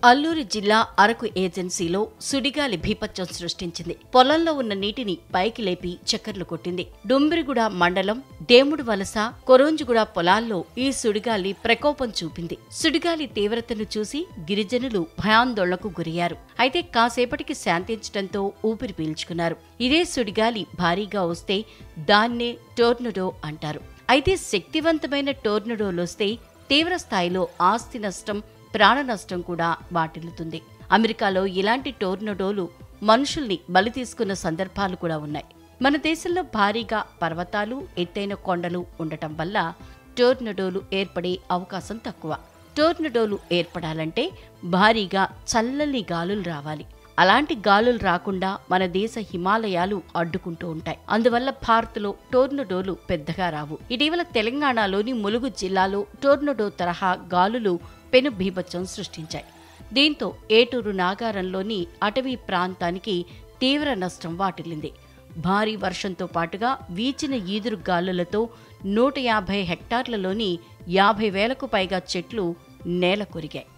అల్లూరి జిల్లా అరకు ఏజెన్సీలో సుడిగాలి బీభత్సం సృష్టించింది. పొలంలో ఉన్న నీటిని పైకి లేపి చక్కర్లు కొట్టింది. డుంబిరిగూడ మండలం దేముడు వలస, కొరోంజిగూడ పొలాల్లో ఈ సుడిగాలి ప్రకోపం చూపింది. సుడిగాలి తీవ్రతను చూసి గిరిజనులు భయాందోళనకు గురయ్యారు. అయితే కాసేపటికి శాంతించడంతో ఊపిరి పీల్చుకున్నారు. ఇదే సుడిగాలి భారీగా వస్తే దాన్నే టోర్నడో అంటారు. అయితే శక్తివంతమైన టోర్నడోలొస్తే తీవ్ర స్థాయిలో ఆస్తి నష్టం, ప్రాణ నష్టం కూడా వాటిల్లుతుంది. అమెరికాలో ఇలాంటి టోర్నడోలు మనుషుల్ని బలి తీసుకున్న సందర్భాలు కూడా ఉన్నాయి. మన దేశంలో భారీగా పర్వతాలు, ఎత్తైన కొండలు ఉండటం వల్ల టోర్నడోలు ఏర్పడే అవకాశం తక్కువ. టోర్నడోలు ఏర్పడాలంటే భారీగా చల్లని గాలులు రావాలి. అలాంటి గాలులు రాకుండా మన దేశ హిమాలయాలు అడ్డుకుంటూ ఉంటాయి. అందువల్ల భారత్లో టోర్నడోలు పెద్దగా రావు. ఇటీవల తెలంగాణలోని ములుగు జిల్లాలో టోర్నడో తరహా గాలులు పెను బీభత్సం సృష్టించాయి. దీంతో ఏటూరు నాగారంలోని అటవీ ప్రాంతానికి తీవ్ర నష్టం వాటిల్లింది. భారీ వర్షంతో పాటుగా వీచిన ఈదురు గాలులతో 150 హెక్టార్లలోని 50,000కు పైగా చెట్లు నేల కొరిగాయి.